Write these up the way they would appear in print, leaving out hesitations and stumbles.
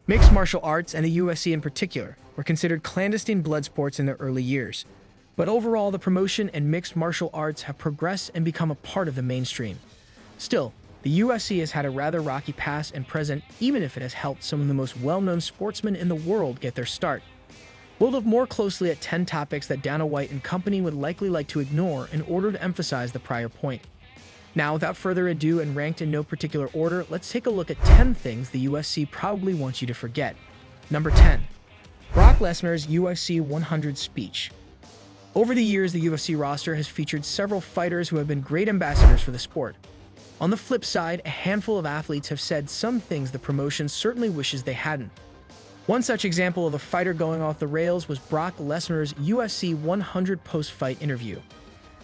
Mixed martial arts, and the UFC in particular, were considered clandestine blood sports in their early years. But overall, the promotion and mixed martial arts have progressed and become a part of the mainstream. Still, the UFC has had a rather rocky past and present, even if it has helped some of the most well-known sportsmen in the world get their start. We'll look more closely at 10 topics that Dana White and company would likely like to ignore in order to emphasize the prior point. Now, without further ado and ranked in no particular order, let's take a look at 10 things the UFC probably wants you to forget. Number 10. Brock Lesnar's UFC 100 speech. Over the years, the UFC roster has featured several fighters who have been great ambassadors for the sport. On the flip side, a handful of athletes have said some things the promotion certainly wishes they hadn't. One such example of a fighter going off the rails was Brock Lesnar's UFC 100 post-fight interview.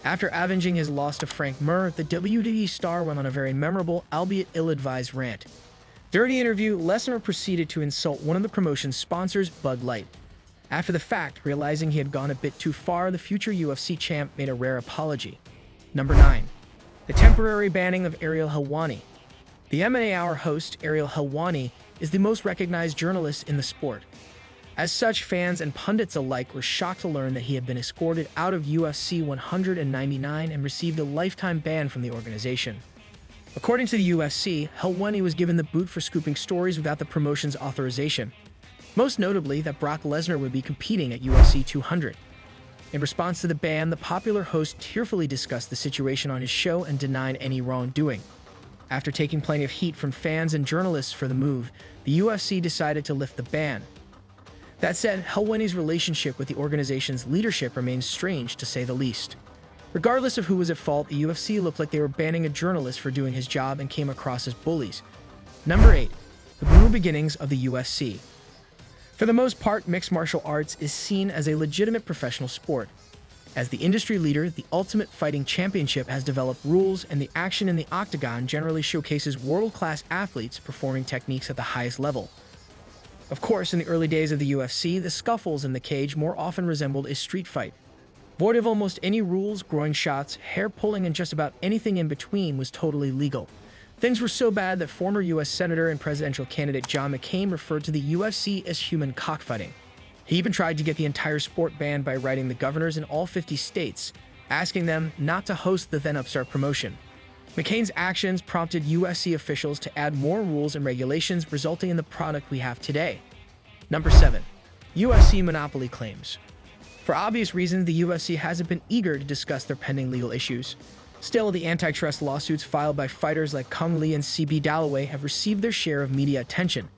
After avenging his loss to Frank Mir, the WWE star went on a very memorable, albeit ill-advised rant. During the interview, Lesnar proceeded to insult one of the promotion's sponsors, Bud Light. After the fact, realizing he had gone a bit too far, the future UFC champ made a rare apology. Number 9. The temporary banning of Ariel Helwani. The M&A Hour host, Ariel Helwani, is the most recognized journalist in the sport. As such, fans and pundits alike were shocked to learn that he had been escorted out of UFC 199 and received a lifetime ban from the organization. According to the UFC, Helwani was given the boot for scooping stories without the promotion's authorization, most notably that Brock Lesnar would be competing at UFC 200. In response to the ban, the popular host tearfully discussed the situation on his show and denied any wrongdoing. After taking plenty of heat from fans and journalists for the move, the UFC decided to lift the ban. That said, Helwani's relationship with the organization's leadership remains strange, to say the least. Regardless of who was at fault, the UFC looked like they were banning a journalist for doing his job and came across as bullies. Number 8. The brutal beginnings of the UFC. For the most part, mixed martial arts is seen as a legitimate professional sport. As the industry leader, the Ultimate Fighting Championship has developed rules, and the action in the octagon generally showcases world-class athletes performing techniques at the highest level. Of course, in the early days of the UFC, the scuffles in the cage more often resembled a street fight. Void of almost any rules, groin shots, hair pulling, and just about anything in between was totally legal. Things were so bad that former U.S. Senator and presidential candidate John McCain referred to the UFC as human cockfighting. He even tried to get the entire sport banned by writing the governors in all 50 states, asking them not to host the then-upstart promotion. McCain's actions prompted UFC officials to add more rules and regulations, resulting in the product we have today. Number 7. UFC monopoly claims. For obvious reasons, the UFC hasn't been eager to discuss their pending legal issues. Still, the antitrust lawsuits filed by fighters like Kung Lee and CB Dalloway have received their share of media attention.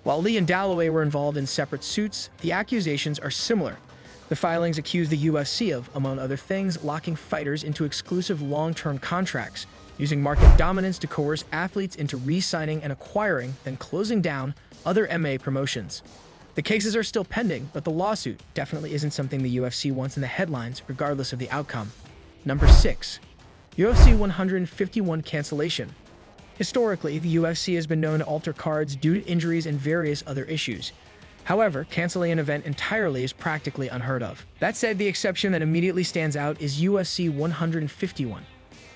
While Lee and Dalloway were involved in separate suits, the accusations are similar. The filings accuse the UFC of, among other things, locking fighters into exclusive long-term contracts, using market dominance to coerce athletes into re-signing and acquiring, then closing down, other MMA promotions. The cases are still pending, but the lawsuit definitely isn't something the UFC wants in the headlines, regardless of the outcome. Number 6. UFC 151 cancellation. Historically, the UFC has been known to alter cards due to injuries and various other issues. However, canceling an event entirely is practically unheard of. That said, the exception that immediately stands out is UFC 151.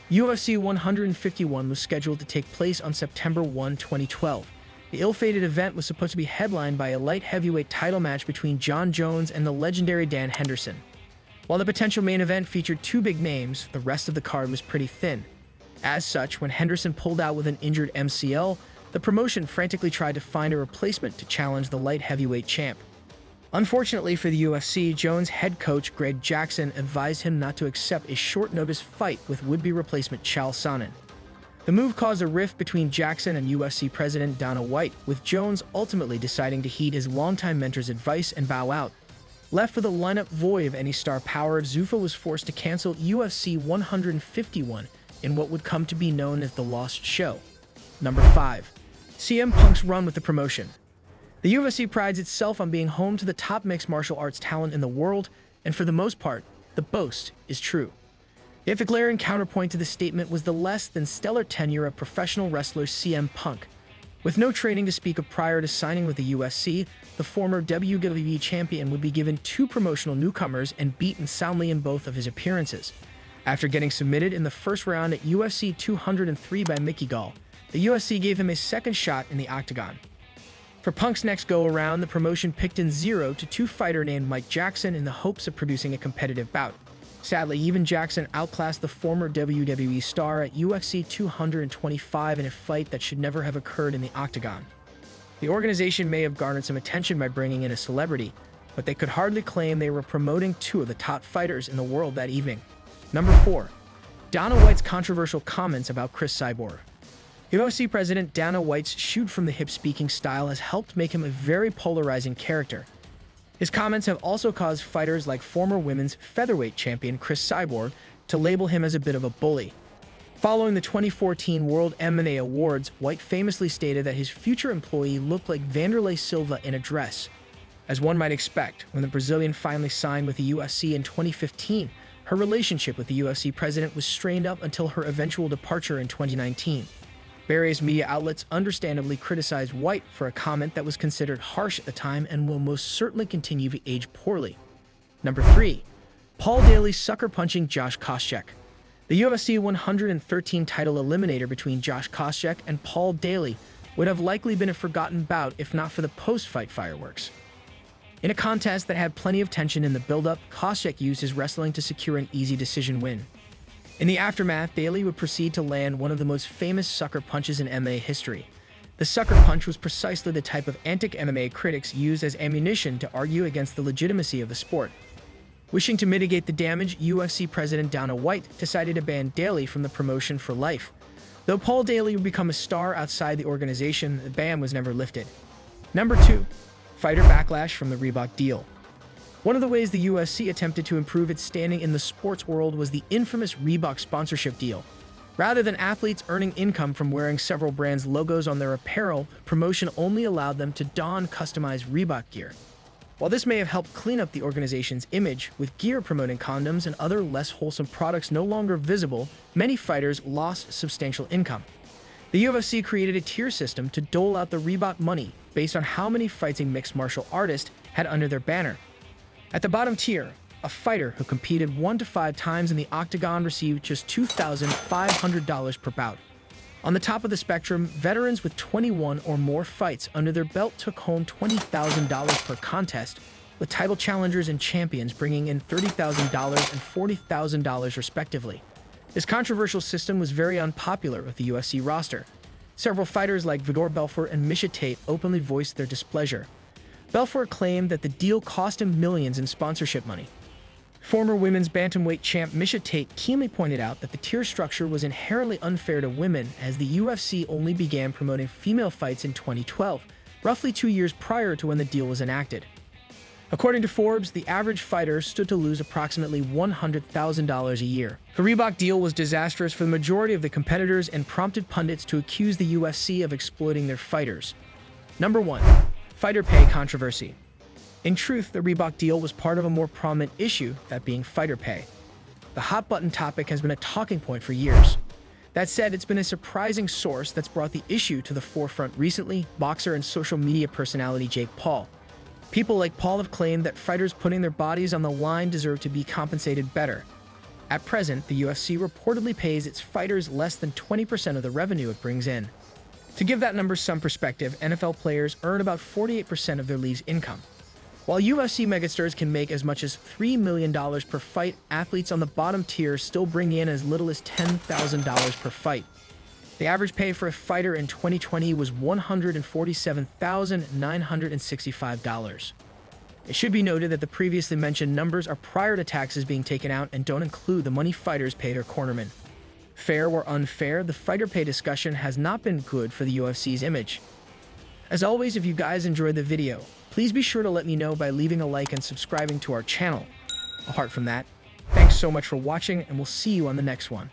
UFC 151 was scheduled to take place on September 1, 2012. The ill-fated event was supposed to be headlined by a light heavyweight title match between Jon Jones and the legendary Dan Henderson. While the potential main event featured two big names, the rest of the card was pretty thin. As such, when Henderson pulled out with an injured MCL, the promotion frantically tried to find a replacement to challenge the light heavyweight champ. Unfortunately for the UFC, Jones' head coach Greg Jackson advised him not to accept a short-notice fight with would-be replacement Chael Sonnen. The move caused a rift between Jackson and UFC president Dana White, with Jones ultimately deciding to heed his longtime mentor's advice and bow out. Left with a lineup void of any star power, Zuffa was forced to cancel UFC 151 in what would come to be known as the Lost Show. Number 5. CM Punk's run with the promotion. The UFC prides itself on being home to the top mixed martial arts talent in the world, and for the most part, the boast is true. Yet the glaring counterpoint to this statement was the less than stellar tenure of professional wrestler CM Punk. With no training to speak of prior to signing with the UFC, the former WWE champion would be given 2 promotional newcomers and beaten soundly in both of his appearances. After getting submitted in the first round at UFC 203 by Mickey Gall, the UFC gave him a second shot in the octagon. For Punk's next go-around, the promotion picked in 0-2 fighter named Mike Jackson in the hopes of producing a competitive bout. Sadly, even Jackson outclassed the former WWE star at UFC 225 in a fight that should never have occurred in the octagon. The organization may have garnered some attention by bringing in a celebrity, but they could hardly claim they were promoting two of the top fighters in the world that evening. Number 4. Dana White's controversial comments about Cris Cyborg. UFC President Dana White's shoot-from-the-hip speaking style has helped make him a very polarizing character. His comments have also caused fighters like former women's featherweight champion Cris Cyborg to label him as a bit of a bully. Following the 2014 World MMA Awards, White famously stated that his future employee looked like Vanderlei Silva in a dress. As one might expect, when the Brazilian finally signed with the UFC in 2015, her relationship with the UFC president was strained up until her eventual departure in 2019. Various media outlets understandably criticized White for a comment that was considered harsh at the time and will most certainly continue to age poorly. Number 3. Paul Daley sucker-punching Josh Koscheck. The UFC 113 title eliminator between Josh Koscheck and Paul Daley would have likely been a forgotten bout if not for the post-fight fireworks. In a contest that had plenty of tension in the build-up, Koscheck used his wrestling to secure an easy decision win. In the aftermath, Daley would proceed to land one of the most famous sucker punches in MMA history. The sucker punch was precisely the type of antic MMA critics use as ammunition to argue against the legitimacy of the sport. Wishing to mitigate the damage, UFC President Dana White decided to ban Daley from the promotion for life. Though Paul Daley would become a star outside the organization, the ban was never lifted. Number 2. Fighter backlash from the Reebok deal. One of the ways the UFC attempted to improve its standing in the sports world was the infamous Reebok sponsorship deal. Rather than athletes earning income from wearing several brands' logos on their apparel, promotion only allowed them to don customized Reebok gear. While this may have helped clean up the organization's image, with gear promoting condoms and other less wholesome products no longer visible, many fighters lost substantial income. The UFC created a tier system to dole out the Reebok money based on how many fights a mixed martial artist had under their banner. At the bottom tier, a fighter who competed 1 to 5 times in the octagon received just $2,500 per bout. On the top of the spectrum, veterans with 21 or more fights under their belt took home $20,000 per contest, with title challengers and champions bringing in $30,000 and $40,000 respectively. This controversial system was very unpopular with the UFC roster. Several fighters like Vitor Belfort and Miesha Tate openly voiced their displeasure. Belfort claimed that the deal cost him millions in sponsorship money. Former women's bantamweight champ Miesha Tate keenly pointed out that the tier structure was inherently unfair to women, as the UFC only began promoting female fights in 2012, roughly 2 years prior to when the deal was enacted. According to Forbes, the average fighter stood to lose approximately $100,000 a year. The Reebok deal was disastrous for the majority of the competitors and prompted pundits to accuse the UFC of exploiting their fighters. Number 1. Fighter pay controversy. In truth, the Reebok deal was part of a more prominent issue, that being fighter pay. The hot-button topic has been a talking point for years. That said, it's been a surprising source that's brought the issue to the forefront recently: boxer and social media personality Jake Paul. People like Paul have claimed that fighters putting their bodies on the line deserve to be compensated better. At present, the UFC reportedly pays its fighters less than 20% of the revenue it brings in. To give that number some perspective, NFL players earn about 48% of their league's income. While UFC megastars can make as much as $3 million per fight, athletes on the bottom tier still bring in as little as $10,000 per fight. The average pay for a fighter in 2020 was $147,965. It should be noted that the previously mentioned numbers are prior to taxes being taken out and don't include the money fighters pay their cornermen. Fair or unfair, the fighter pay discussion has not been good for the UFC's image. As always, if you guys enjoyed the video, please be sure to let me know by leaving a like and subscribing to our channel. Apart from that, thanks so much for watching, and we'll see you on the next one.